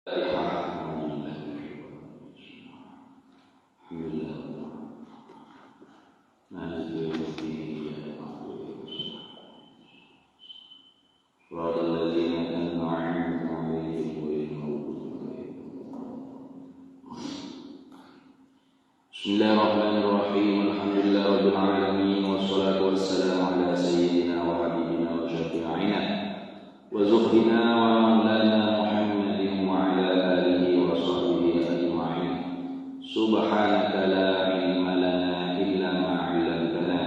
Bismillahirrahmanirrahim. Alhamdulillahirabbil alamin wassalatu wassalamu ala sayyidina wa habibina wa syafi'ina wa zuhdina wa maulana Muhammadin wa ala alihi wa sahbihi ajma'in. Subhanaka la ilma lana illa ma 'allamtana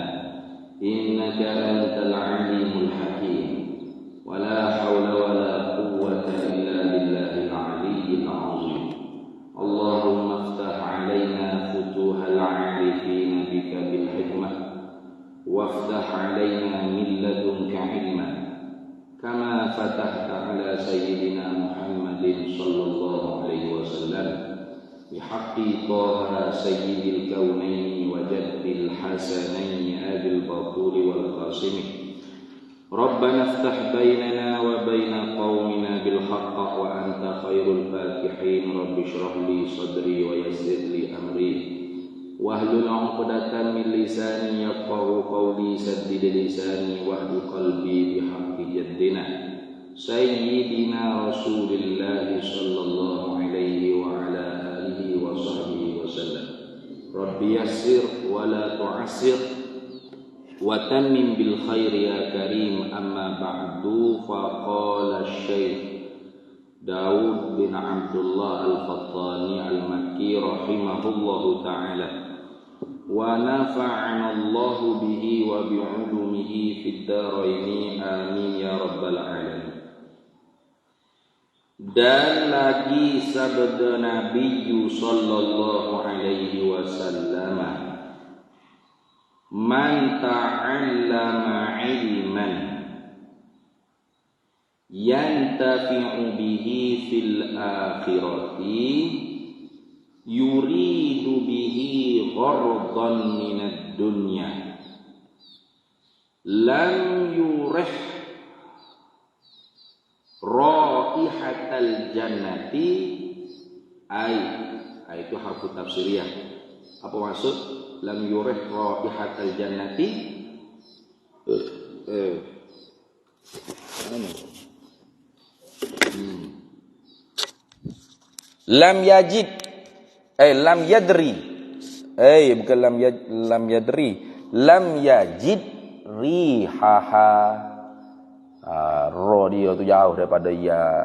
innaka antal alimul hakim. Wa la hawla wa la quwwata illa billahil aliyyil 'azim. Allahumma iftah 'alaina futuhal 'arifin bika bil hikmah waftah 'alaina min ladunka 'ilman kama fatahta 'ala sayyidina Muhammadin sallallahu alaihi wasallam bihaqqi Taha sayyidil kaunaini wa jaddil hasanaini abil batuli wal qasimi. Rabbana iftah bainana wa baina qaumina bil haqq wa anta khairul fatihin. Rabbi shrah li sadri wa yassir li amri wahlul 'uqdatam min lisani yafqahu qawli. Saddid lisani wahdi qalbi bihaqqi jaddina sayyidina Rasulillah sallallahu alaihi wa ala alihi wa sahbihi wasallam. Rabbi yassir wa la tu'assir wa tammim bil khairi ya karim. Amma ba'du. Faqala Syekh Daud bin Abdullah al-Fattani al-Makki rahimahullahu ta'ala wa nafa'ana Allahu bihi wa bi'ulumihi fid dharaini amin ya rabbal alamin. Dan lagi sabda Nabi sallallahu alaihi wasallam, man ta'allama ilman yantafi'u bihi fil akhirati yuridu bihi ghardan minad dunya lam yurih raihatal jannati. Itu harfu tafsiriyah. Apa maksud lam yurih raihatal jannati? Lam yajid lam yadri bukan lam yadri, lam yajid rihaha. Ro dia tu jauh daripada ya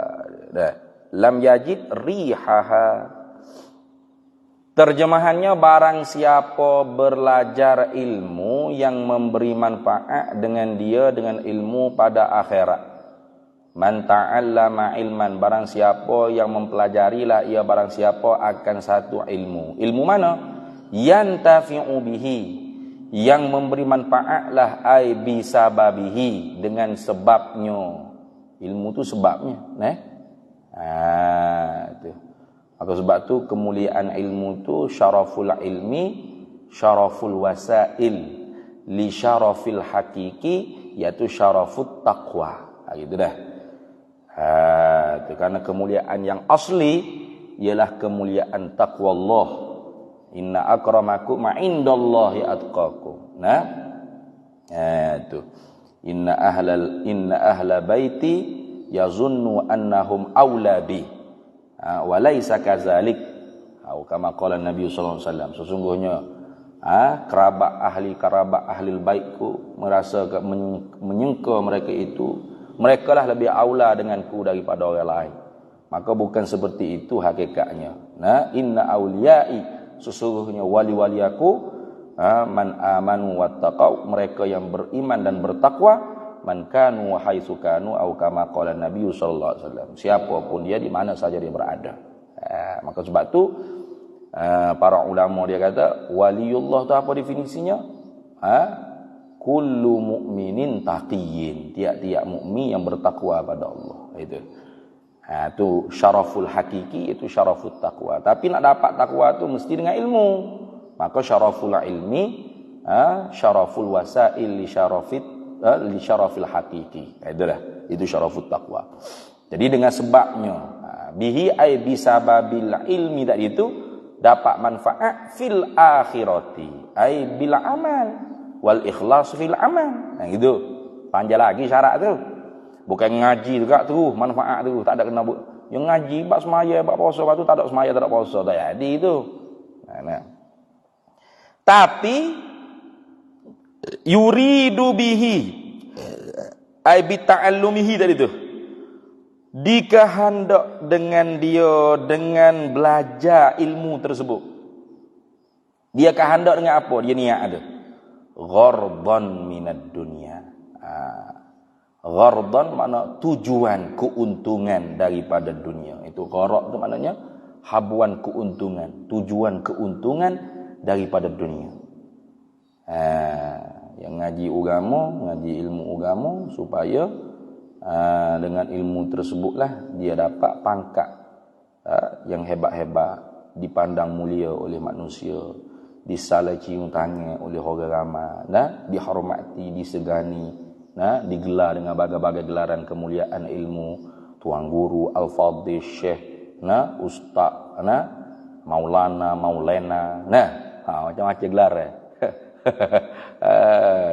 dah. Lam yajid rihaha. Terjemahannya, barang siapa belajar ilmu yang memberi manfaat dengan ilmu pada akhirat. Man ta'allama ilman, barang siapa yang mempelajarilah ia barang siapa akan satu ilmu. Ilmu mana? Yantafi'u bihi, yang memberi manfaatlah ai bisababihi, dengan sebabnya. Ilmu tu sebabnya, tu. Maka sebab tu kemuliaan ilmu tu syaraful ilmi syaraful wasail li syarafil hakiki, yaitu syarafut taqwa. Gitu dah. Itu karena kemuliaan yang asli ialah kemuliaan taqwa Allah. Inna akramakum indallahi atqakum. Itu. Inna ahla baiti yazunnu annahum awla bi. Walaisa kadzalik, atau kama qala Nabi sallallahu alaihi wasallam, sesungguhnya kerabat ahli baitku merasa menyangka mereka lah lebih aula denganku daripada orang lain. Maka bukan seperti itu hakikatnya. Inna auliyai, sesungguhnya wali-wali aku man amanu wattaqau, mereka yang beriman dan bertakwa. Man kanu haitsu kanu au kama qala Nabi sallallahu alaihi wasallam, siapapun dia di mana saja dia berada. Maka sebab tu para ulama dia kata waliullah tu apa definisinya? Kullu mu'minin taqiyyin, tiap-tiap mukmin yang bertakwa pada Allah. Itu syaraful hakiki, itu syarafut taqwa. Tapi nak dapat takwa tu mesti dengan ilmu. Maka syaraful ilmi syaraful wasail li syarafil hakiki. Itu syarafut taqwa. Jadi dengan sebabnya, Bihi ay bisababil ilmi tadi itu dapat manfaat fil akhirati ay bil amal wal ikhlas fil amal. Nah gitu. Panjang lagi syarat tu. Bukan ngaji juga tu manfaat tu, tak ada kena yang ngaji bab semaya bab puasa bab tu tak ada semaya tak ada puasa tak jadi tu. Nah. Tapi yuridu bihi ay bi ta'allumihi tadi tu. Dikehendak dengan dia dengan belajar ilmu tersebut. Dia kehendak dengan apa? Dia niat ada. Ghardan minad dunya. Ghardan makna tujuan keuntungan daripada dunia. Itu gharad itu maknanya habuan keuntungan, tujuan keuntungan daripada dunia. Yang ngaji agama, ngaji ilmu agama supaya dengan ilmu tersebutlah dia dapat pangkat yang hebat-hebat, dipandang mulia oleh manusia, disalai cium tangan oleh orang ramai, dihormati, disegani, digelar dengan berbagai gelaran kemuliaan ilmu, tuan guru, al-fadhil, syekh, ustaz, maulana, maulena, macam-macam gelar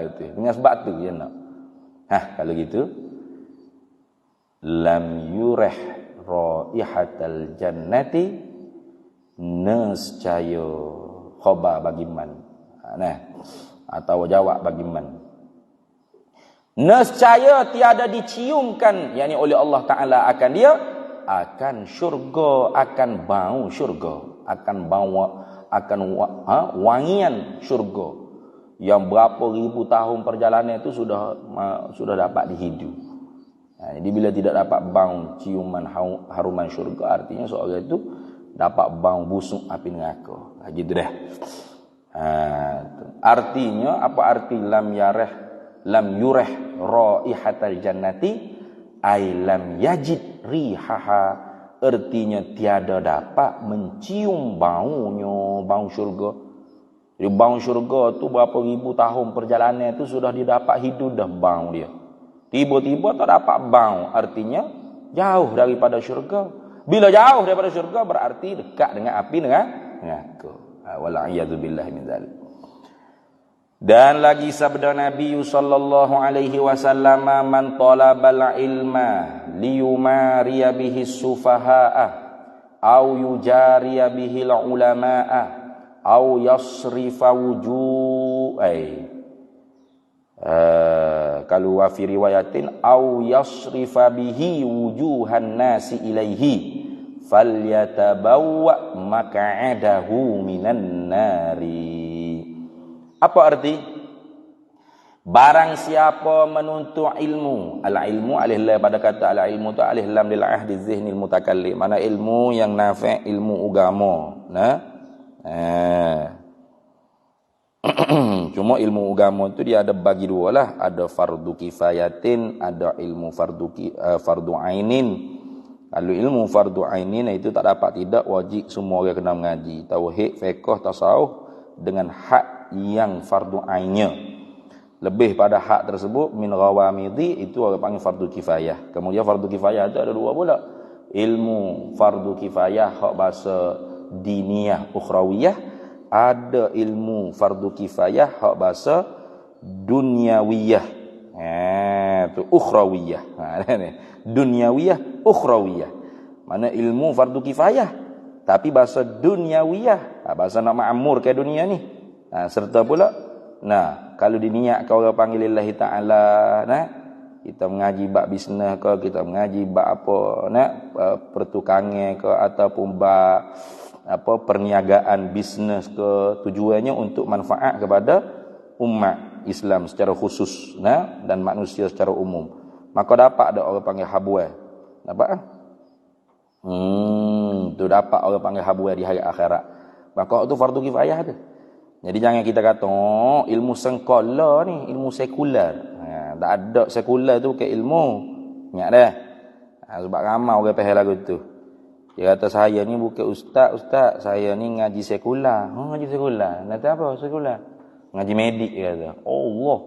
itu. Dengan sebab tu dia nak. Kalau gitu lam yurih raihatal jannati nescaya khabar bagi man. Atau jawab bagi man. Nescaya tiada diciumkan yakni oleh Allah Taala akan dia akan syurga, akan bau syurga, akan bawa akan wangian syurga yang berapa ribu tahun perjalanan itu sudah dapat dihidu. Jadi bila tidak dapat bau ciuman haruman syurga, artinya seorang itu dapat bau busuk api neraka. Gitu dah. Artinya apa arti lam yurih raihatal jannati ay lam yajid rihaha, artinya tiada dapat mencium baunya, bau syurga. Jadi bau syurga tu berapa ribu tahun perjalanan itu sudah didapat hidup dah bau dia. Tiba-tiba tak dapat bau, artinya jauh daripada syurga. Bila jauh daripada syurga berarti dekat dengan api neraka. Wal'iyadu billahi min dzalik. Dan lagi sabda Nabi sallallahu alaihi wasallam, man talabal ilma liyumariya bihi sufaha'a au yujariya bihi ulama'a au yasrifa kalau wa fi riwayatin au yasrifa bihi wujuhan nasi ilaihi falyatabawwa maq'adahu minan nari. Apa arti? Barang siapa menuntut ilmu, al-ilmu alih lam, pada kata al-ilmu tu alih lam lil ahdi zihnil mutakallim, mana ilmu yang nafi', ilmu agama. Cuma ilmu agama tu dia ada bagi dua lah, ada fardu kifayatin, ada ilmu fardu ainin. Kalau ilmu fardu ainin itu tak dapat tidak wajib semua orang kena mengaji tauhid, fiqh, tasawuf dengan hak yang fardu ainnya. Lebih pada hak tersebut min ghawamidi itu orang panggil fardu kifayah. Kemudian fardu kifayah itu ada dua pula. Ilmu fardu kifayah hak bahasa diniyah ukhrawiyah, ada ilmu fardu kifayah hak bahasa dunyawiyah. Tu ukhrawiyah. Dunyawiyah, ukhrawiyah. Mana ilmu fardu kifayah tapi bahasa dunyawiyah, bahasa nak ma'mur ke dunia ni. Serta pula kalau diniat kau orang panggil lillahi ta'ala, kita mengaji bab bisnes ke, kita mengaji bab apa, pertukangan ke, ataupun bab apa perniagaan bisnes ke, tujuannya untuk manfaat kepada umat Islam secara khusus dan manusia secara umum, maka dapat ada orang panggil habuai. Dapat tu dapat orang panggil habuai di hari akhirat. Maka itu fardu kifayah tu. Jadi jangan kita kata ilmu sengkola ni, ilmu sekular. Tak ada sekular tu ke ilmu. Ingat dah. Sebab ramai orang faham lagu tu. Dia kata saya ni bukan ustaz, saya ni ngaji sekular. Ngaji sekular. Nanti apa sekular? Ngaji medik dia kata. Allah.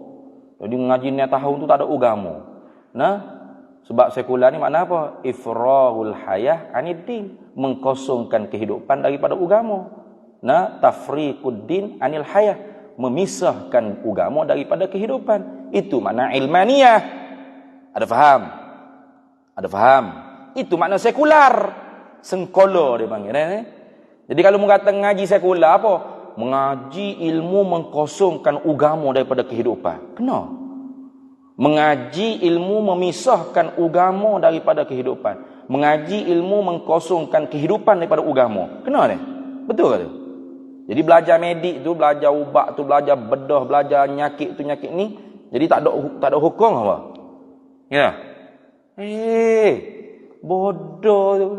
Jadi ngaji ni tahun tu tak ada agama. Sebab sekular ni makna apa? Ifrahul hayah aniddin, mengkosongkan kehidupan daripada agama. Tafriquddin anil hayah, memisahkan agama daripada kehidupan. Itu makna ilmaniyah. Ada faham? Ada faham? Itu makna sekular. Sengkolo dia panggil. Jadi kalau mengata ngaji sekular apa? Mengaji ilmu mengkosongkan agama daripada kehidupan. Kenapa? Mengaji ilmu memisahkan agama daripada kehidupan. Mengaji ilmu mengkosongkan kehidupan daripada agama. Kenapa ni? Betul ke tu? Jadi belajar medik tu, belajar ubat tu, belajar bedah, belajar nyakit tu nyakit ni, jadi tak ada hukum apa? Ya. Bodoh tu.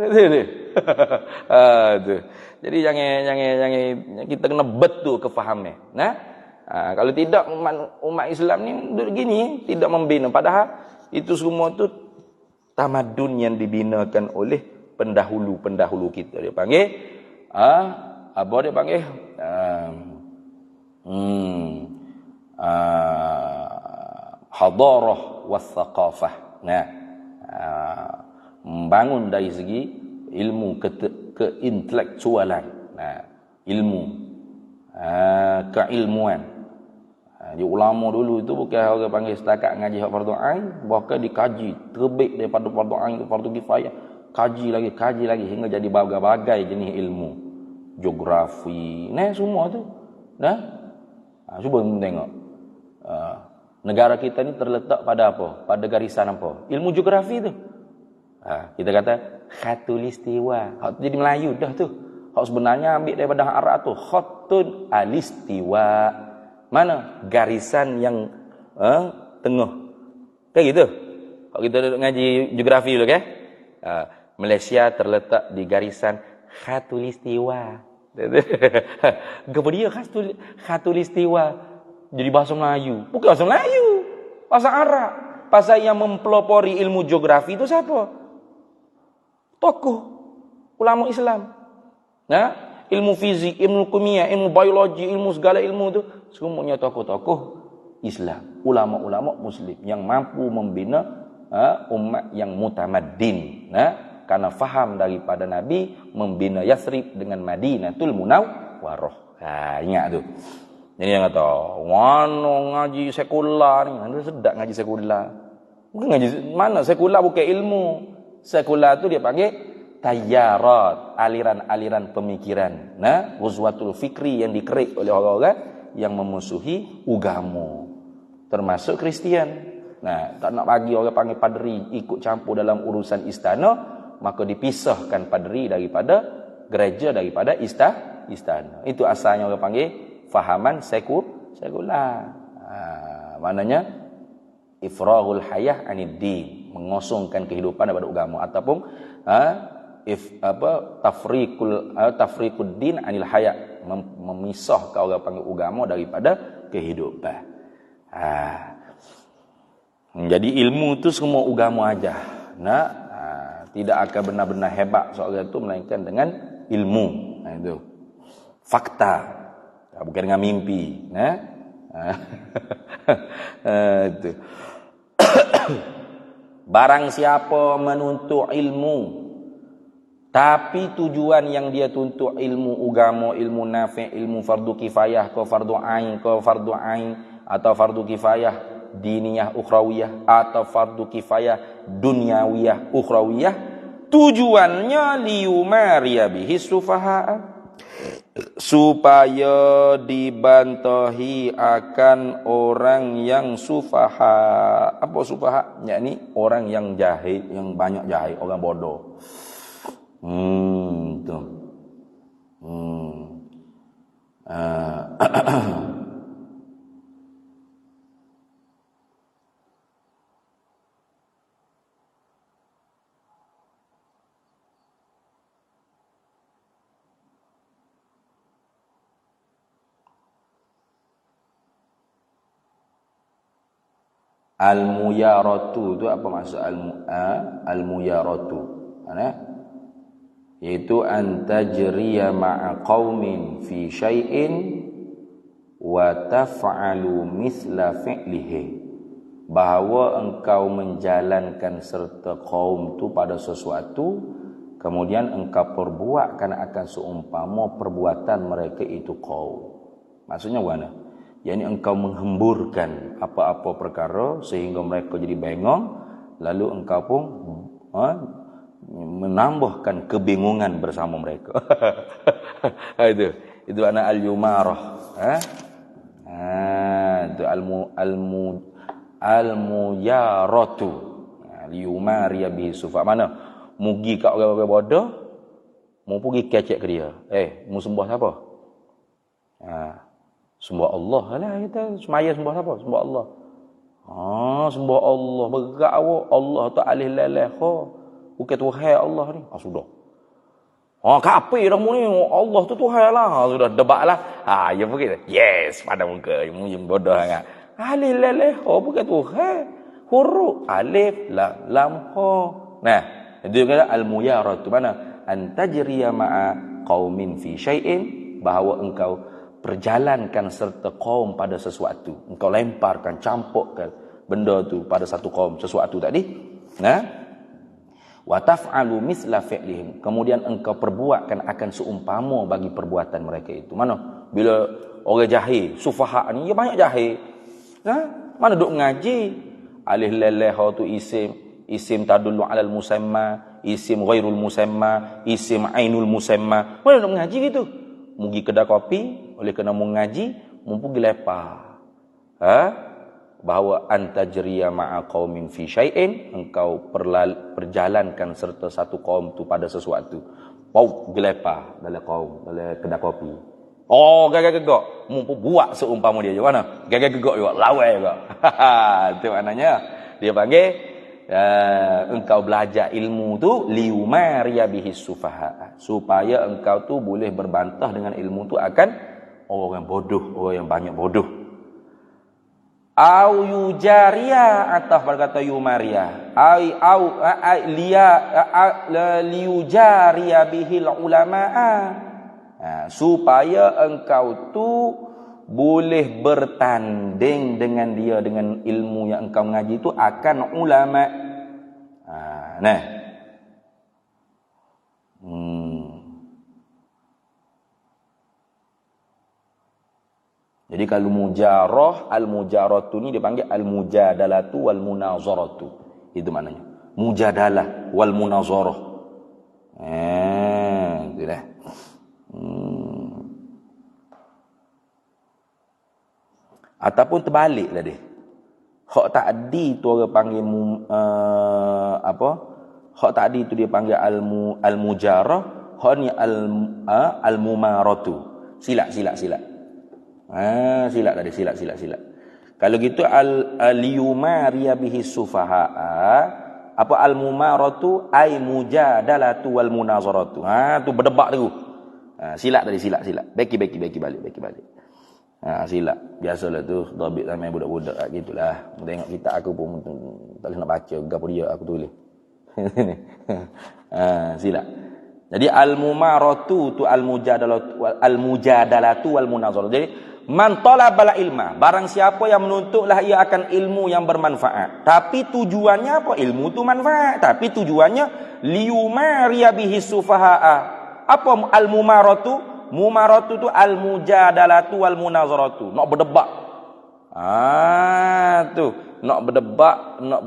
Tu. Jadi jangan kita kena betul kefahaman. Kalau tidak umat Islam ni duduk gini, tidak membina. Padahal itu semua tu tamadun yang dibinakan oleh pendahulu-pendahulu kita. Dia panggil apa dia panggil? Hadarah was thaqafah. Membangun dari segi ilmu keintelektualan. Ilmu keilmuan. Di ulama dulu itu bukan orang panggil setakat ngaji hak fardu ain, bahkan dikaji terbit daripada fardu ain ke fardu kifayah, kaji lagi hingga jadi berbagai jenis ilmu, geografi, semua tu. Cuba tengok. Negara kita ni terletak pada apa? Pada garisan apa? Ilmu geografi tu. Kita kata khatulistiwa. Hak tu jadi Melayu dah tu. Hak sebenarnya ambil daripada Arab tu, khatun alistiwa. Mana? Garisan yang tengah. Kayak gitu. Kalau kita ngaji geografi dulu kan? Malaysia terletak di garisan khatulistiwa. Kenapa dia khatulistiwa? Jadi bahasa Melayu. Bukan bahasa Melayu. Bahasa Arab. Pasal yang mempelopori ilmu geografi itu siapa? Tokoh ulama Islam. Ilmu fizik, ilmu kimia, ilmu biologi, ilmu segala ilmu itu semuanya tokoh-tokoh Islam, ulama-ulama muslim yang mampu membina umat yang mutamaddin. Karena faham daripada Nabi membina Yathrib dengan Madinatul Munawwarah. Ingat tu. Jadi yang kata, ngaji sekular ni, anda sedap ngaji sekular. Bukan ngaji mana sekular bukan ilmu. Sekular tu dia panggil tayarat, aliran-aliran pemikiran. Ghuzwatul fikri yang dikerik oleh orang-orang yang memusuhi agama, termasuk Kristian. Tak nak bagi orang panggil padri ikut campur dalam urusan istana, maka dipisahkan padri daripada gereja, daripada istana. Itu asalnya orang panggil fahaman sekular. Maknanya ifrahul hayah aniddin, mengosongkan kehidupan daripada agama, ataupun tafriquddin anil hayat, memisahkan orang panggil agama daripada kehidupan. Jadi ilmu tu semua agama aja. Tidak akan benar-benar hebat seorang itu melainkan dengan ilmu. Itu fakta, bukan dengan mimpi. Itu. Barang siapa menuntut ilmu tapi tujuan yang dia tuntut ilmu agama, ilmu nafi', ilmu fardu kifayah ke fardu ain atau fardu kifayah diniyah ukhrawiyah atau fardu kifayah dunyawiyah ukhrawiyah, tujuannya liyumariya bihi sufaha, supaya dibantahi akan orang yang sufaha. Apa sufaha? Yakni orang yang jahil, yang banyak jahil, orang bodoh. Al-muyaratu itu apa maksud al-muyaratu? Yaitu antajriya ma'a qaumin fi syai'in wa taf'alu mithla fi'lihi. bahawa engkau menjalankan serta kaum tu pada sesuatu, kemudian engkau perbuatkan akan seumpama perbuatan mereka itu kaum. Maksudnya mana? Yakni engkau menghemburkan apa-apa perkara sehingga mereka jadi bengong, lalu engkau pun menambahkan kebingungan bersama mereka. Itu anak al-yumarah. Itu al-muyaratu. Al-yumariya bihi sufa. Mana? Mugi kat orang-orang bodoh, mu pergi kecek ke dia. Mu sembah siapa? Sembah Allah lah kita. Semaya sembah siapa? Sembah Allah. Sembah Allah. Berat awak. Allah tu alih leleh. Bukan Tuhan Allah ni. Sudah. Kafir dah mu ni. Allah tu Tuhan lah. Sudah debat lah. Ya pergi. Yes. Pada muka. Mu yang bodoh sangat. Alih leleh. Bukan Tuhan. Huruf. Alif. Lam. Nah. Itu kata al-muyarah tu mana? Antajriya ma'a qaumin fi syai'in, bahawa engkau perjalankan serta kaum pada sesuatu. Engkau lemparkan, campurkan benda tu pada satu kaum, sesuatu tadi. Wa taf'alu misla fi'lihim. Kemudian engkau perbuatkan akan seumpama bagi perbuatan mereka itu. Mana? Bila orang jahil, sufaha ni, dia banyak jahil. Mana duk ngaji? Alih leleh tu isim tadullu alal musamma, isim ghairul musamma, isim ainul musamma. Mana nak mengaji gitu? Mugi kedai kopi, oleh kena mengaji, mumpu pergi lepas. Bahawa antajriya ma'a qaumin fi syai'in, engkau perjalankan serta satu kaum tu pada sesuatu. Pau gelepah dalam kaum, dalam kedai kopi. Gagak-gagak. Mumpu buat seumpama dia je mana? Gagak-gagak juga, lawai juga. Itu maknanya dia panggil engkau belajar ilmu tu liumariya bihi sufaha, supaya engkau tu boleh berbantah dengan ilmu tu akan orang bodoh, orang yang banyak bodoh. Au yujariya, atau berkata yumaria, liyujariya bihil ulama'a, supaya engkau tu boleh bertanding dengan dia, dengan ilmu yang engkau mengaji itu akan ulama. Jadi kalau mujarah, al-mujaratu ni dipanggil al-mujadalatu wal munazaratu. Itu maknanya. Mujadalah wal munazarah. Itulah. Ataupun terbaliklah dia. Hak ta'di tu orang panggil hak ta'di tu dia panggil al-mujarah, hak ni al-mumaratu. Silap. Silap tadi, silap. Kalau gitu al-yumariya bihi sufaha, apa al-mumaratu ay mujadalatu wal munazaratu. Tu berdebat tu. Silap tadi, silap. Beki balik. Silap. Biasalah tu dhabit ramai budak-budak gitulah. Tengok kitab aku pun tak boleh nak baca gapo dia aku tulis. Silap. Jadi al-mumaratu tu al-mujadalatu wal munazarah. Jadi man talabal ilma, barang siapa yang menuntutlah ia akan ilmu yang bermanfaat. Tapi tujuannya apa? Ilmu tu manfaat, tapi tujuannya liyumariya bihi sufaha. Apa al-mumaratu? Mumaratu tu al-mujadalatu wal munazaratu. Nak berdebat. Tu. Nak berdebat, nak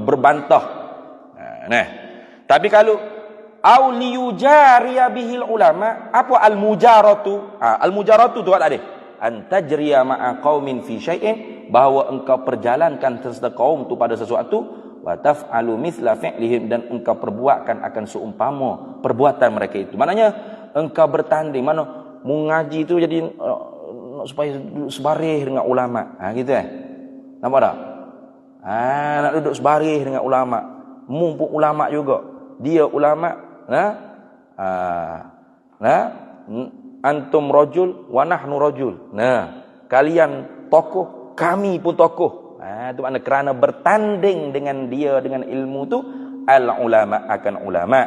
berbantah. Tapi kalau au liyujariya bihil ulama, apa al-mujaratu? Al-mujaratu tu ada. Antajriya ma'a qaumin fi syai'in, bahawa engkau perjalankan serta kaum tu pada sesuatu, wa taf'alu mithla fi'lihim, dan engkau perbuatkan akan seumpama perbuatan mereka itu. Maknanya engkau bertanding, mana mengaji itu jadi supaya sebarih dengan ulama. Gitu nampak tak? Nak duduk sebarih dengan ulama, mumpuk ulama juga. Dia ulama, antum rajul wa nahnu rajul. Kalian tokoh, kami pun tokoh. Itu makna kerana bertanding dengan dia dengan ilmu tu, al ulama akan ulama.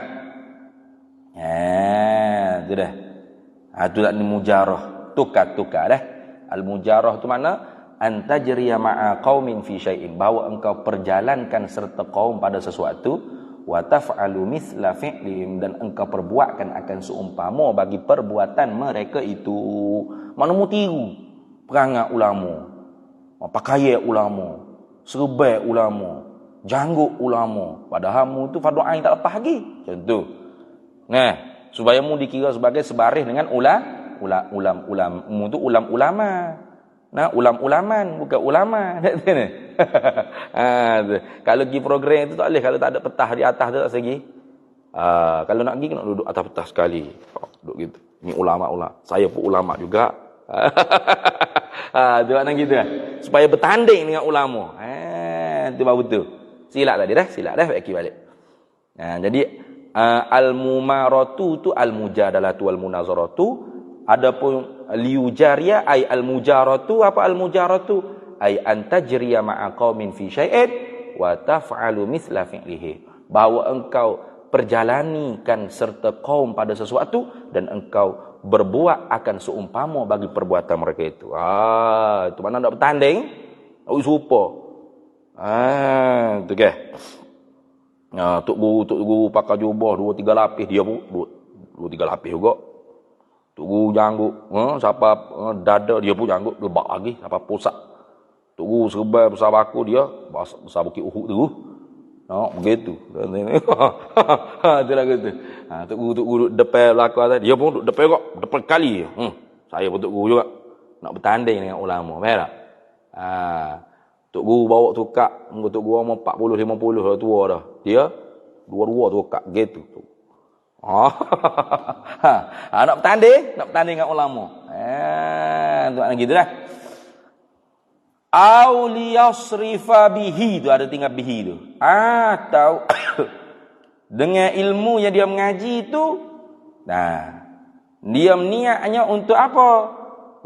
Itu dah. Itu dah mujarah, tukar dah. Al mujarah tu makna antajriya ma'a qaumin fi syai'in, bahawa engkau perjalankan serta kaum pada sesuatu, wa taf'alu mithla fi'lihim, dan engkau perbuatkan akan seumpama bagi perbuatan mereka itu. Mana mu tiru perangai ulama, pakaian ulama, serbai ulama, janggut ulama, padahal mu tu fardu ain tak lepas lagi. Macam tu. Nah, supaya mu dikira sebagai sebaris dengan mu tu ulama. Nah, ulam-ulaman bukan ulama. Kalau pergi program itu tak boleh kalau tak ada petah di atas tu tak segi. Kalau nak pergi kena duduk atas petah sekali. Duduk gitu. Ni ulama. Saya pun ulama juga. Tu makna gitu kan. Supaya bertanding dengan ulama. Tu baru betul. Silap tadi dah, bagi balik. Jadi al-mumaratu tu al-mujadalatu wal-munazaratu. Adapun liujaria ay al-mujaratu, apa al-mujaratu? Ay antajriya ma'a qaumin fi syai'in wa taf'alu mithla fi'lihi. Bahawa engkau perjalanikan serta kaum pada sesuatu dan engkau berbuat akan seumpama bagi perbuatan mereka itu. Itu mana nak bertanding? Oh serupa. Tu ke. Tok guru pakai jubah 2-3 lapis, dia pun 2-3 lapis juga. Tok guru janggut, siapa dada dia pun janggut lebak lagi, siapa pusat. Tok guru serbai besar baku dia, besar bukit Uhud tu. Begitu. Tu lah gitu. Tok guru depan belakang tadi, dia pun duduk depan kali. Saya pun tok guru juga. Nak bertanding dengan ulama, faham tak? Tok guru bawa tukak, tok guru umur 40 50 dah tua dah. Dia dua-dua tukak gitu. Nak bertanding dengan ulama. Tu nak gitulah. Au liyasrifa bihi, tu ada tinggal bihi tu. Atau dengan ilmu yang dia mengaji itu, dia niatnya untuk apa?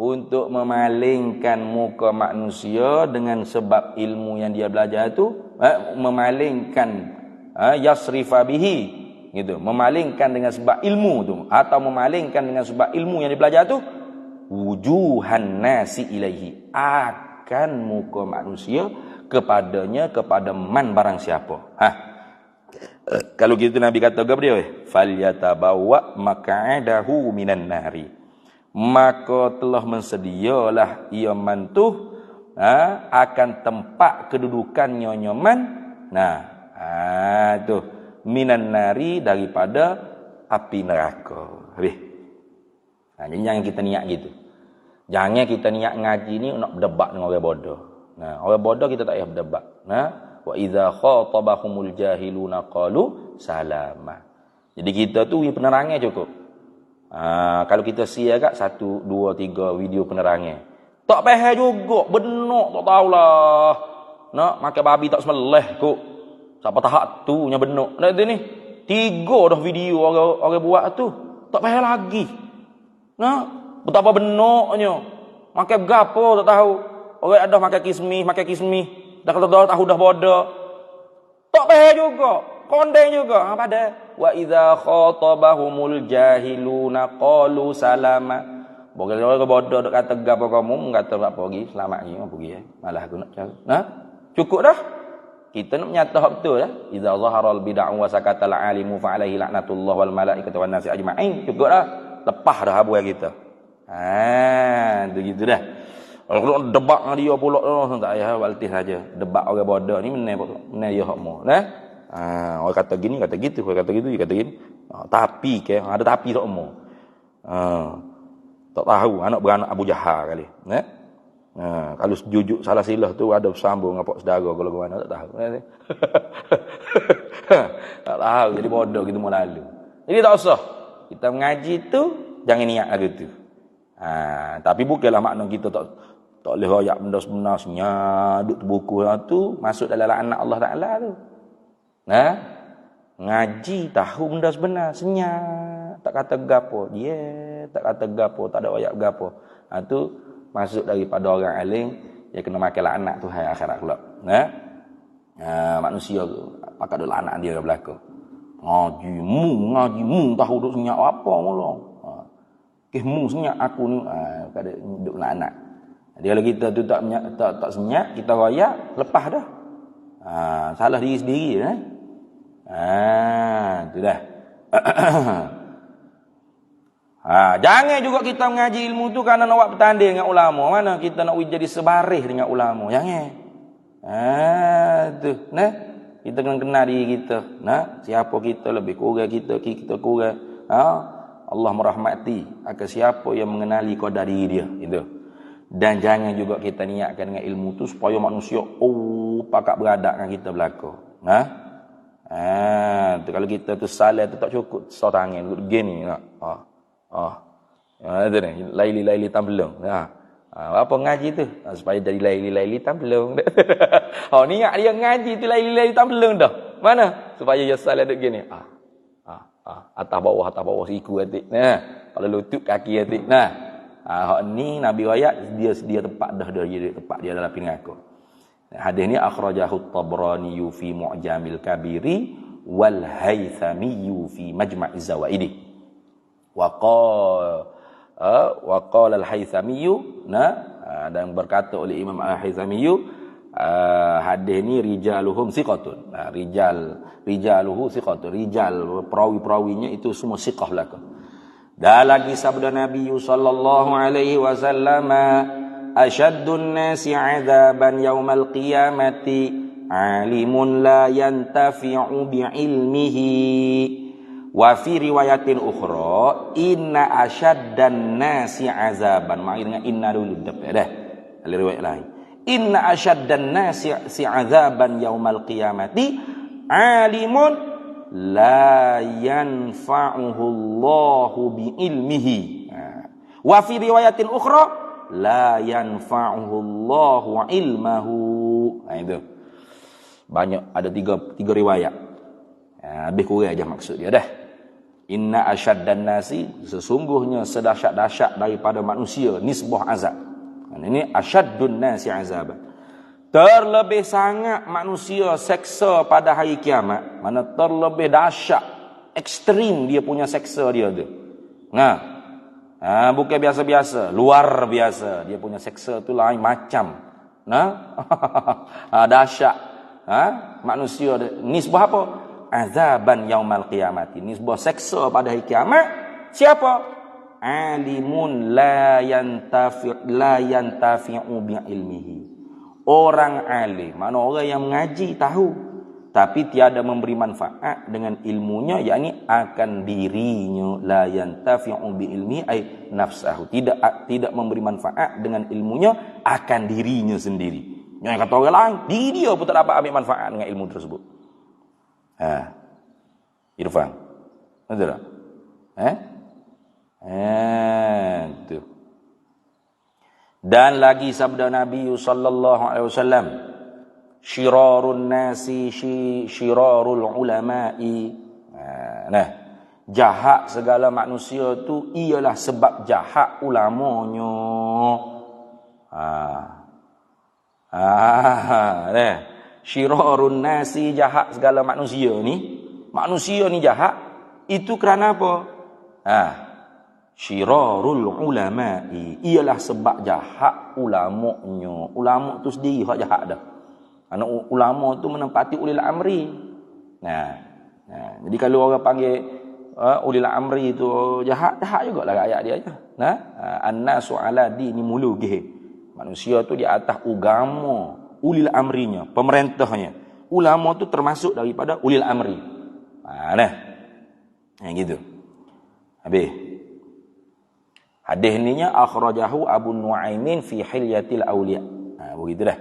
Untuk memalingkan muka manusia dengan sebab ilmu yang dia belajar itu, memalingkan yasrifa bihi gitu, memalingkan dengan sebab ilmu tu, atau memalingkan dengan sebab ilmu yang dipelajari tu, wujuhan nasi ilaihi, akan muka manusia kepadanya, kepada man barang siapa. Kalau gitu Nabi kata kepada dia, falyatabawa maq'adahu minan nari, maka telah mensedialah ia man tu akan tempat kedudukannya nyaman. Tu minan nari, daripada api neraka. Jadi jangan kita niat gitu. Jangan kita niat ngaji ni nak berdebat dengan orang bodoh. Orang bodoh kita tak payah berdebat. Wa idza khatabahumul jahiluna qalu salama. Jadi kita tu penerangan cukup. Kalau kita sia kat 1 2 3 video penerangan. Tak payah juga, benar tak tahulah. Nak makan babi tak sembelih kok. Siapa tahap tu nya benar. Nah ni 3 dah video orang buat tu. Tak payah lagi. Betapa benarnya. Makan gapo tak tahu. Orang ada makan kismis. Dah kata dah tahu dah bodoh. Tak payah juga. Kondeng juga. Pada wa idza khatabahumul jahiluna qalu salama. Boleh orang bodoh dak kata gapo kamu, kata tak pergi, selamat ni pergi. Malah aku nak cakap. Cukup dah. Kita nak menyata hak betul dah. Idza zaharal bid'ah wa sakatal alimu fa alaihi laknatullah wal malaikatu wan nasi ajma'in. Cukup dah. Lepas dah habuai kita. Tu gitu dah. Kalau debat dengan dia pula tak payah baltis saja. Debat orang bodoh ni mana ya hakmu. Orang kata gini, kata gitu, orang kata gitu, dia kata gini. Tapi ada tapi tak mau. Tak tahu anak beranak Abu Jahal kali. Kalau jujuk salah silah tu ada bersambung dengan pak saudara kalau mana tak tahu. Tak tahu, jadi bodoh kita mau lalu. Jadi tak usah. Kita mengaji tu jangan niat lagu tu. Tapi bukanlah makna kita tak boleh royak benda sebenarnya duduk buku tu masuk dalam anak Allah Taala tu. Ngaji tahu benda sebenar senyap, tak kata gapo, tak kata gapo, tak ada royak gapo. Tu masuk daripada orang alim, dia kena makan anak tu hai akhirat pula. Manusia pakat dulu anak dia ke belakang. Ngaji mu tahu duk senyap apa mula. Mu senyap aku ni kada duk anak. Jadi kalau kita tu tak senyap, kita royak, lepas dah. Salah diri sendiri tu dah. Jangan juga kita mengaji ilmu tu kerana nak buat bertanding dengan ulama. Mana kita nak jadi sebaris dengan ulama. Jangan. Tu, kita kena kenal diri kita. Siapa kita, lebih kurang kita kurang. Allah merahmati akan siapa yang mengenali qadar diri dia. Itu. Dan jangan juga kita niatkan dengan ilmu tu supaya manusia pakat beradab dengan kita belaka. Tu kalau kita tu salah tu tak cukup so tangan begini tu ni laili tamblung. Apa ngaji tu? Supaya jadi laili tamblung. Niat dia ngaji tu laili tamblung dah. Mana? Supaya dia salah duk gini. Atas bawah siku atik. Kalau lutut kaki atik. Ni Nabi ayat dia tepat dah dia tepat dia dalam pinggang aku. Hadis ni akhrajahu at-Tabrani fi Mu'jamil Kabiri wal Haythami fi Majma' az-Zawaidi. Wa qala al-Haythami dan berkata oleh Imam al-Haythami hadis ni rijaluhum thiqatun. Rijaluhu thiqatun. Rijal perawi-perawinya itu semua thiqah belaka. Dan lagi sabda Nabi sallallahu alaihi wasallam, asyaddun nasi 'adzaban yaumal qiyamati 'alimun la yantafi'u bi'ilmihi. Wa fi riwayatin ukhra inna asyaddan nasi 'adzaban. Mari dengan inna dulu depan dah. Ada riwayat lain. Inna asyaddan nasi 'adzaban yaumal qiyamati 'alimun la yanfa'uhu Allahu bi'ilmihi. Wa fi riwayatin ukhra la yanfa'uhu Allahu ilmahu. Itu. Banyak ada tiga riwayat. Habis kurang aja maksud dia dah. Inna asyaddan nasi, sesungguhnya sedahsyat-dahsyat daripada manusia nisbah azab. Ini asyaddun nasi azaban. Terlebih sangat manusia seksa pada hari kiamat. Mana terlebih dahsyat, ekstrim dia punya seksa dia tu. Bukan biasa-biasa, luar biasa. Dia punya seksa tu lain macam. Dahsyat. Manusia nisbah apa? Azaban yaumal qiyamati. Nisbah seksa pada hari kiamat. Siapa? Alimun la yantafi'u bi'ilmihi. Orang alim, mana orang yang mengaji tahu tapi tiada memberi manfaat dengan ilmunya, yakni akan dirinya. La yantafi'u bi ilmi ay nafsahu, tidak memberi manfaat dengan ilmunya akan dirinya sendiri. Yang kata orang lain, diri dia pun tak dapat ambil manfaat dengan ilmu tersebut. Irfan, betul tak? Tu. Dan lagi sabda Nabi sallallahu alaihi wasallam, syirarun nasi syirarul ulama'i. Jahat segala manusia tu ialah sebab jahat ulamanya. Syirarun nasi, jahat segala manusia ni. Manusia ni jahat itu kerana apa? Syirarul ulama'i, ialah sebab jahat ulamanya. Ulama tu sendiri hak jahat dah. Karena ulama tu menempati ulil amri. Jadi kalau orang panggil ulil amri tu jahat jugalah ayat dia aja. Annasu ala dini mulukihi. Manusia tu di atas agama ulil amrinya, pemerintahnya. Ulama tu termasuk daripada ulil amri. Gitu. Habis. Hadis ni nya akhrajahu Abu Nu'aimin fi Hilyatil Auliya. Begitu dah.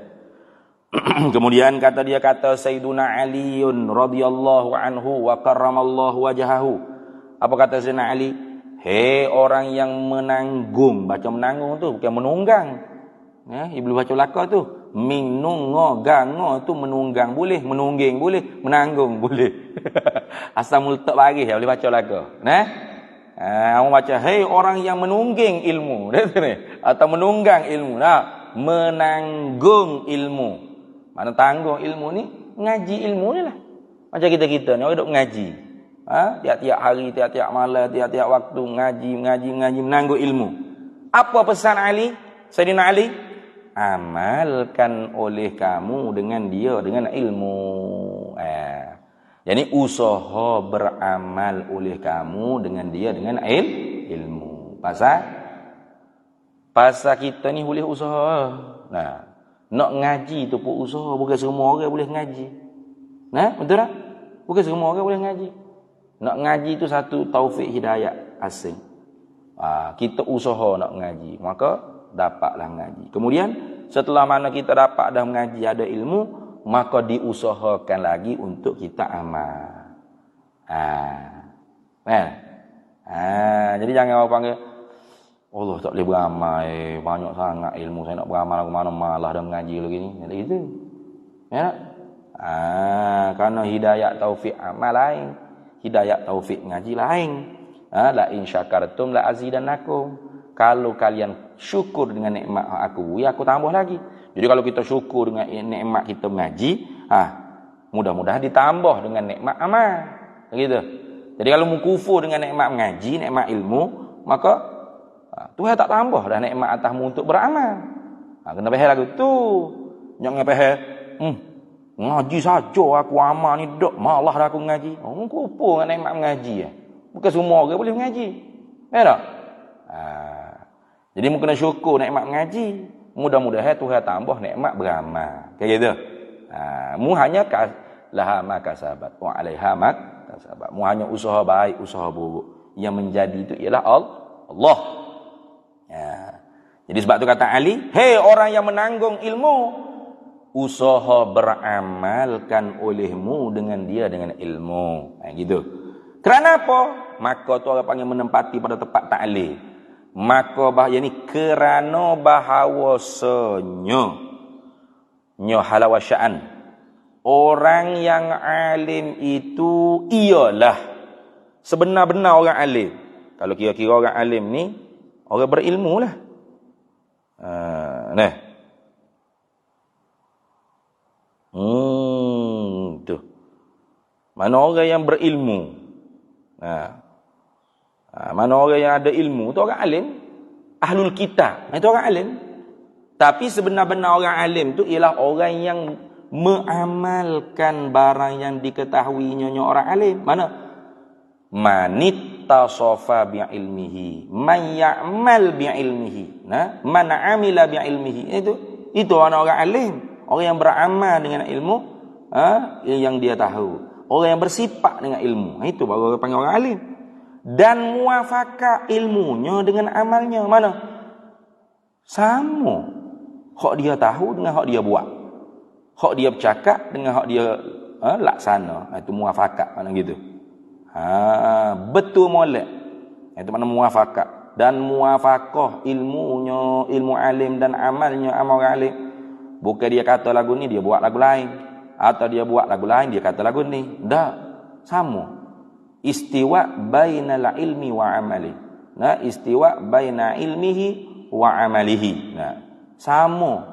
Kemudian kata Sayyiduna Aliun radhiyallahu anhu wa karramallahu wajhahu. Apa kata Sayyidina Ali? Hei orang yang menanggung, baca menanggung tu bukan menunggang. Ibu baca belaka tu. Minungo gango tu menunggang boleh, menungging boleh, menanggung boleh. Asal multak bagi boleh baca belaka. Kamu baca, hei orang yang menungging ilmu. Atau menunggang ilmu. Menanggung ilmu. Mana tanggung ilmu ni? Ngaji ilmu ni lah. Macam kita-kita ni, orang duduk ngaji. Tiap-tiap hari, tiap-tiap malam, tiap-tiap waktu, ngaji, menanggung ilmu. Apa pesan Ali? Sayyidina Ali? diamalkan oleh kamu dengan dia dengan ilmu. Jadi usaha beramal oleh kamu dengan dia dengan ilmu. Pasal kita ni boleh usaha. Nah, nak ngaji tu pun usaha, bukan semua orang boleh ngaji. Nah, betul tak? Bukan semua orang boleh ngaji. Nak ngaji tu satu taufik hidayah asing. Kita usaha nak ngaji, maka dapatlah ngaji. Kemudian setelah mana kita dapat dah mengaji, ada ilmu, maka diusahakan lagi untuk kita amal. Jadi jangan orang panggil Allah tak boleh beramal, banyak sangat ilmu saya nak beramal, aku mana malah dah mengaji lagi ni. Jadi gitu. Ya tak? Kerana hidayah taufik amal lain, hidayah taufik ngaji lain. La in syakartum la azidannakum. Kalau kalian syukur dengan nikmat aku, ya aku tambah lagi. Jadi kalau kita syukur dengan nikmat kita mengaji, mudah-mudahan ditambah dengan nikmat amal. Begitu. Jadi kalau mukufur dengan nikmat mengaji, nikmat ilmu, maka Tuhan tak tambah dah nikmat atasmu untuk beramal. Kena faham lagu tu. Jangan faham, ngaji saja aku amal ni dak, malah dah aku ngaji. Kufur dengan nikmat mengaji. Bukan semua orang boleh mengaji. Ya tak? Jadi mu kena syukur nikmat mengaji. Mudah-mudahan Tuhan tambah nikmat beramal. Kayak gitu. Mu hanya laha ma kasabat wa alaiha ma kasabat. Mu hanya usaha baik, usaha buruk. Yang menjadi itu ialah Allah. Jadi sebab tu kata Ali, hei orang yang menanggung ilmu, usaha beramalkan olehmu dengan dia dengan ilmu. Gitu. Kerana apa? Maka tu orang panggil menempati pada tempat ta'lil. Maka bahaya ni kerana bahawasanya halawasya'an, orang yang alim itu ialah sebenar-benar orang alim. Kalau kira-kira orang alim ni orang berilmu lah. Tu. Mana orang yang berilmu? Mana orang yang ada ilmu tu orang alim. Ahlul kitab, itu orang alim. Tapi sebenar-benar orang alim tu ialah orang yang mengamalkan barang yang diketahuinya orang alim. Mana? Manittasafa bi'ilmihi, man ya'mal bi'ilmihi, man amila bi'ilmihi. Itu orang alim, orang yang beramal dengan ilmu yang dia tahu, orang yang bersifat dengan ilmu. Itu baru orang panggil orang alim. Dan muafakah ilmunya dengan amalnya. Mana? Sama. Hak dia tahu dengan hak dia buat. Hak dia bercakap dengan hak dia laksana. Itu muafakah, mana gitu. Betul molek. Itu makna muafakah. Dan muafakah ilmunya, ilmu alim dan amalnya amal orang alim. Bukan dia kata lagu ni dia buat lagu lain, atau dia buat lagu lain dia kata lagu ni. Tak, sama. Istiwa bainal ilmi wa amali. Istiwa baina ilmihi wa amalihi. Sama.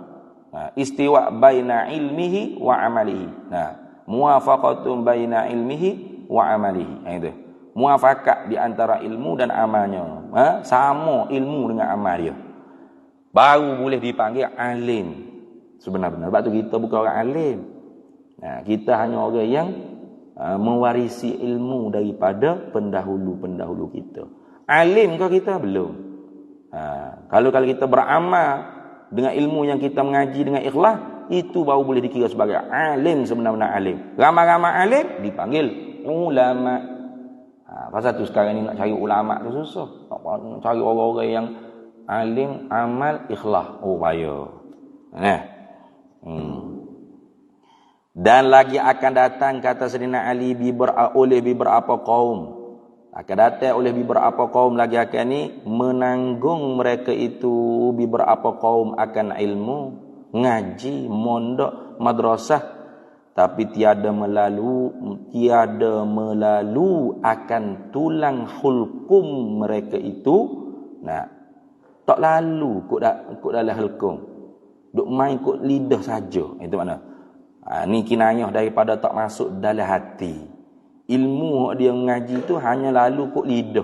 Istiwa baina ilmihi wa amalihi. Muwafaqatun baina ilmihi wa amalihi. Itu. Muwafaqat di antara ilmu dan amalnya. Sama ilmu dengan amal dia. Baru boleh dipanggil alim. Sebenar-benar. Sebab tu kita bukan orang alim. Kita hanya orang yang mewarisi ilmu daripada pendahulu-pendahulu kita. Alim ke kita? Belum. Kalau kita beramal dengan ilmu yang kita mengaji dengan ikhlas, itu baru boleh dikira sebagai alim, sebenar-benar alim. Ramai-ramai alim dipanggil ulama. Pasal tu sekarang ni nak cari ulama tu susah. Nak cari orang-orang yang alim, amal, ikhlas. Bahaya. Dan lagi akan datang, kata Sayyidina Ali, oleh beberapa kaum. Akan datang oleh beberapa kaum lagi akan ni menanggung mereka itu beberapa kaum akan ilmu, ngaji, mondok, madrasah, tapi tiada melalu akan tulang hulkum mereka itu. Tak lalu kok dalam hulkum. Duk main kok lidah saja. Itu makna. Ni kinayah daripada tak masuk dalam hati. Ilmu dia mengaji tu hanya lalu kok lidah,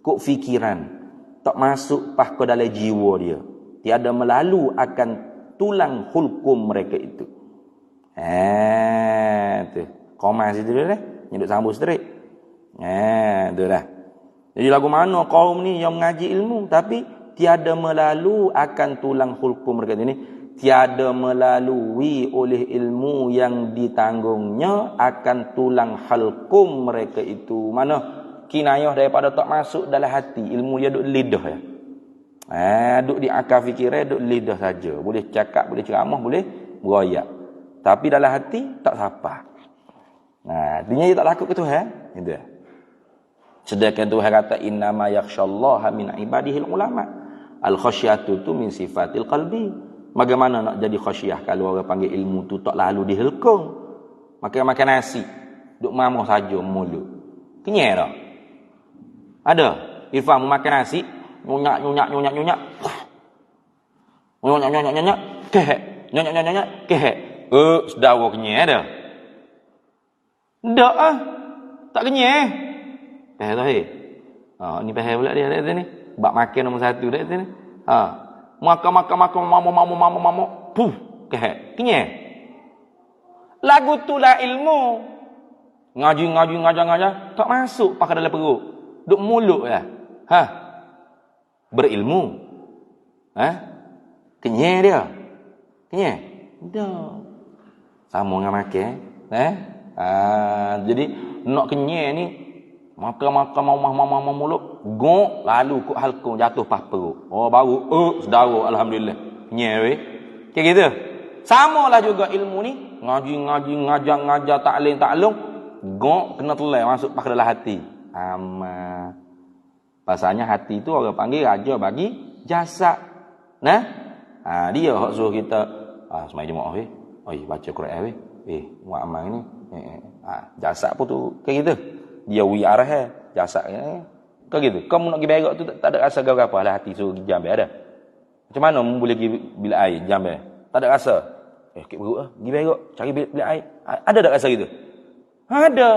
kok fikiran, tak masuk ke dalam jiwa dia. Tiada melalu akan tulang hulkum mereka itu. Tu. Koma situ dah. Nyeduk sambung straight. Tu dah. Jadi lagu mana kaum ni yang mengaji ilmu tapi tiada melalu akan tulang hulkum mereka ini, tiada melalui oleh ilmu yang ditanggungnya akan tulang halkum mereka itu. Mana kinayah daripada tak masuk dalam hati, ilmu dia duduk lidah ya. Duduk di akal fikiran, duduk lidah saja. Boleh cakap, boleh ceramah, boleh beroyak. Tapi dalam hati tak sapa. Artinya dia tak takut ke Tuhan. Itu. Sedangkan Tuhan kata innama yakhsyallaha min ibadihil ulama. Al khasyatu tu min sifatil qalbi. Bagaimana nak jadi khasyah kalau orang panggil ilmu tu tak lalu dihelkung. Makan nasi, duk mamah saja mulut. Kenyang tak? Ada. Irfan makan nasi, nyunyak. Nyunyak, kehek. Nyunyak, kehek. Sedawa kenyang ada. Tak ah. Tak kenyang. Pahal tak ni pahal pula dia ni. Bak makan nombor 1 dah sini. Makan mamo. Puh, kehek. Kenyang. Lagu tu lah ilmu. Ngaji. Tak masuk pakai dalam perut. Duk mulut lah. Berilmu. Kenyang dia. Kenyang. Tak. Sama dengan makan. Jadi nak kenyang ni makan mama mulut gok lalu kok halkung jatuh pas perut. Baru sedara alhamdulillah. Kenyang weh. Kayak gitu. Samalah juga ilmu ni, ngaji ngajar taklung gok kena telan masuk pak dalam hati. Pasalnya hati tu orang panggil raja bagi jasad. Dia hak suruh kita semai jemaah weh. Baca Quran weh. Buat amal ni. Jasad pun tu kayak gitu. Dia wiarah jasad kayak gitu. Kamu nak pergi berak tu tak ada rasa apa lah hati suruh pergi jambe ada. Macam mana boleh pergi bilik air jambe? Tak ada rasa. Kek beruk pergi berak cari bilik air. Ada tak rasa gitu? Ada.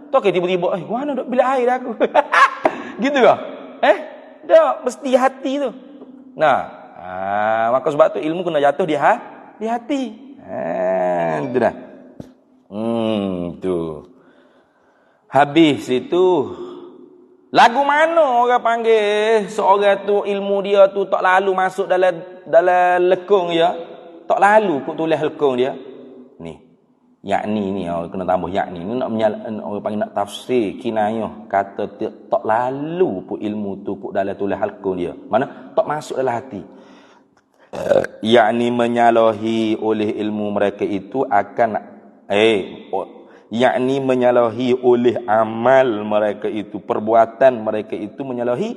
Tok tiba-tiba mana duk bilik air dah aku. Gitu ke? Tak mesti hati tu. Maka sebab tu ilmu kena jatuh di hati. Itu dah. Tu. Habis itu lagu mana orang panggil seorang tu ilmu dia tu tak lalu masuk dalam lekung dia, tak lalu kok tulis lekung dia. Ni. Yakni ni kena tambah yakni ni nak orang panggil nak tafsir kinayah kata tak lalu pun ilmu tu pun dalam tulis lekung dia. Mana tak masuk dalam hati. Yakni menyalahi oleh ilmu mereka itu akan yakni menyalahi oleh amal mereka itu, perbuatan mereka itu menyalahi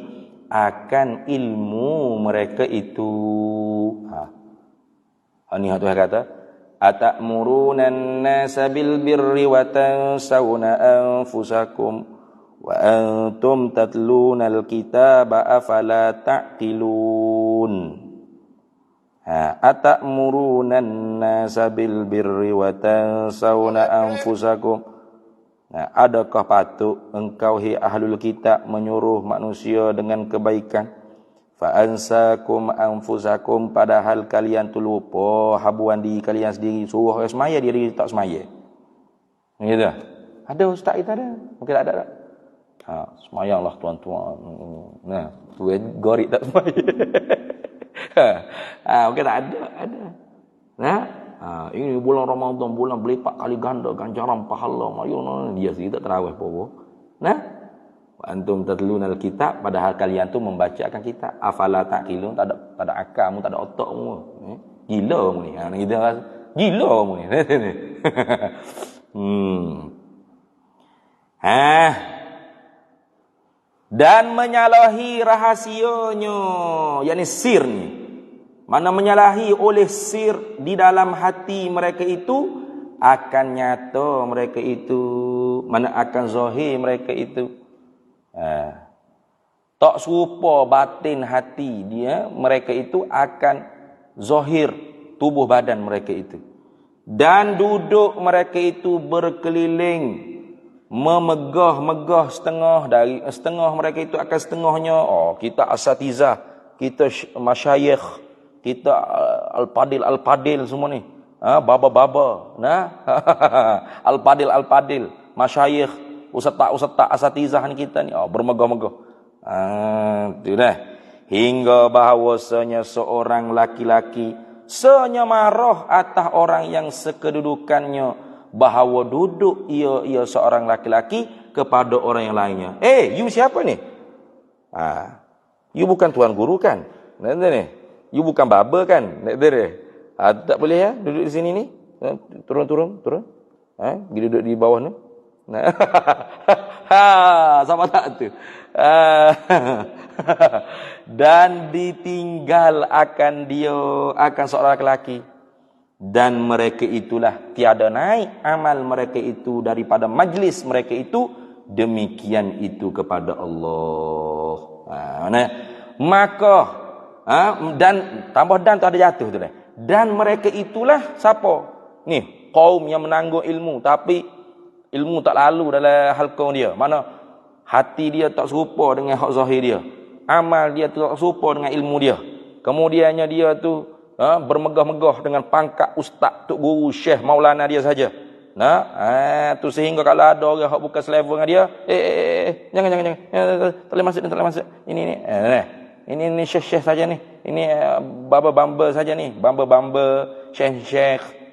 akan ilmu mereka itu. Ini Tuhan kata atamuruna an-nasa bil birri wa tansawna anfusakum wa antum tatluna al-kitaba afala taqilun. Atamuruna an-nasa bil birri wa tansawna anfusakum. Adakah patut engkau hai ahlul kitab menyuruh manusia dengan kebaikan? Fa ansakum anfusakum, padahal kalian tu lupa habuan diri kalian sendiri. Suruh orang semaya diri tak semaya. Gitu. Ada ustaz kita ada? Mungkin ada tak? Semayanglah tuan-tuan. Tu gorik tak semaya. Okey tak ada. Ini bulan Ramadan, bulan berlipat kali ganda ganjaran pahala. Dia sendiri tak terawih apa. Antum tatlunal kitab, padahal kalian tu membacakan kitab. Afala taqilun, tak ada akal, tak ada otak mu. Gila mu ni. Kita rasa gila mu ni. Dan menyalahi rahasianya, yakni sir ni. Mana menyalahi oleh sir di dalam hati mereka itu akan nyata mereka itu, mana akan zahir mereka itu. Tak serupa batin hati dia, mereka itu akan zahir tubuh badan mereka itu. Dan duduk mereka itu berkeliling memegah-megah setengah mereka itu akan setengahnya kita asatizah, kita masyayikh, kita al-padil semua ni. Baba-baba, nah. al-padil, masyayikh, ustaz asatizah ni kita ni, bermegah-megah. Tu dah. Hingga bahawasanya seorang laki-laki marah atas orang yang sekedudukannya bahawa duduk ia seorang laki-laki kepada orang yang lainnya. You siapa ni? You bukan tuan guru kan? Ni. You bukan baba kan? Tak boleh ya duduk di sini ni. Turun. Pergi duduk di bawah ni. Sama tak tu? Dan ditinggal akan seorang laki-laki. Dan mereka itulah tiada naik amal mereka itu daripada majlis mereka itu, demikian itu kepada Allah. Maka dan tambah dan tu ada jatuh tu dah. Dan mereka itulah siapa? Ni kaum yang menanggung ilmu tapi ilmu tak lalu dalam halqah dia. Mana hati dia tak serupa dengan hak zahir dia. Amal dia tak serupa dengan ilmu dia. Kemudiannya dia tu bermegah-megah dengan pangkat ustaz, tok guru, syekh, maulana dia saja. Tu sehingga kalau ada orang hak bukan selevel dengan dia, jangan. Tak boleh masuk. Ini syekh saja ni. Ini bamba saja ni. Bamba syekh.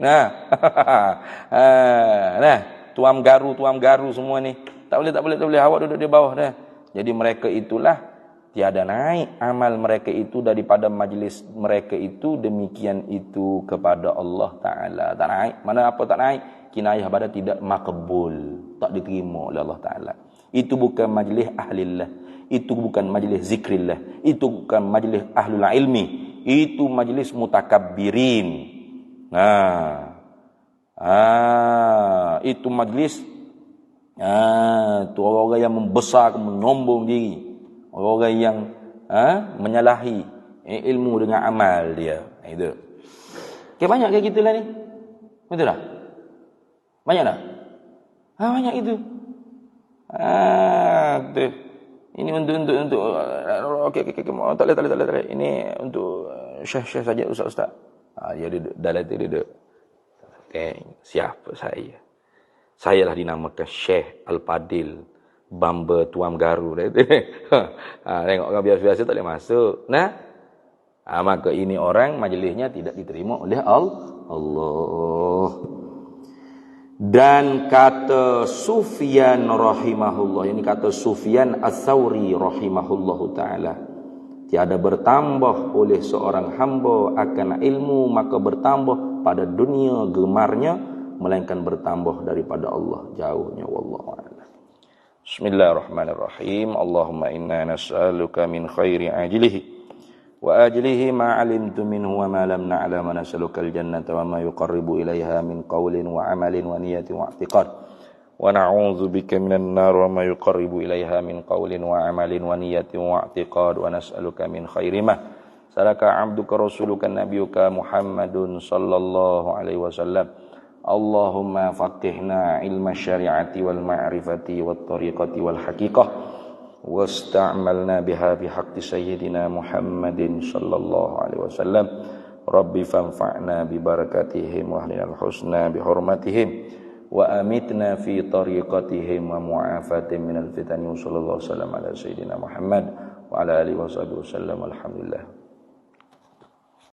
Tuam garu semua ni. Tak boleh. Awak duduk di bawah dah. Jadi mereka itulah tiada naik amal mereka itu daripada majlis mereka itu, demikian itu kepada Allah Ta'ala. Tak naik. Mana apa tak naik? Kinayah pada tidak makbul. Tak diterima oleh Allah Ta'ala. Itu bukan majlis ahlillah. Itu bukan majlis zikrillah. Itu bukan majlis ahlul ilmi. Itu majlis mutakabbirin. Itu majlis itu orang-orang yang membesar, menyombong diri. Orang yang menyalahi ilmu dengan amal dia. Itu. Banyak kayak gitulah ni. Betul tak? Banyak tak? Banyak itu. Betul. Ini untuk okey. Tak boleh. Ini untuk syekh saja, ustaz. Dia duduk dalam tu duduk. Siapa saya? Sayalah dinamakan Syekh Al-Padil Bamba Tuam Garu. Tengok orang biasa-biasa tak boleh masuk. Maka ini orang majlisnya tidak diterima oleh Allah. Dan kata Sufyan rahimahullah, ini kata Sufyan Ats-Tsauri rahimahullahu taala, tiada bertambah oleh seorang hamba akan ilmu maka bertambah pada dunia gemarnya, melainkan bertambah daripada Allah jauhnya. Wallahu a'lam. Bismillahirrahmanirrahim. Allahumma inna nas'aluka min khairi ajlihi wa ajlihi ma 'alimtu minhu wa ma lam na'lam, wa nas'aluka al-jannata wa ma yuqarribu ilaiha min qawlin wa 'amalin wa niyatin wa i'tiqad, wa na'udzu bika minan nar wa ma yuqarribu ilaiha min qawlin wa 'amalin wa niyatin wa i'tiqad, wa nas'aluka min khairi ma salaka 'abduka rasuluka nabiyyuka Muhammadun sallallahu alaihi wasallam. Allahumma faqihna ilma syari'ati wal ma'rifati wat tariqati wal haqiqah wasta'malna biha bihaqqi sayyidina Muhammadin sallallahu alaihi wasallam. Rabbi fanfa'na bi barakatihim wa ahlil husna bi hurmatihim wa amitna fi tariqatihim wa mu'afatin minal fitani. Sallallahu alaihi wasallam ala sayyidina Muhammad wa ala alihi wasallam. Alhamdulillah.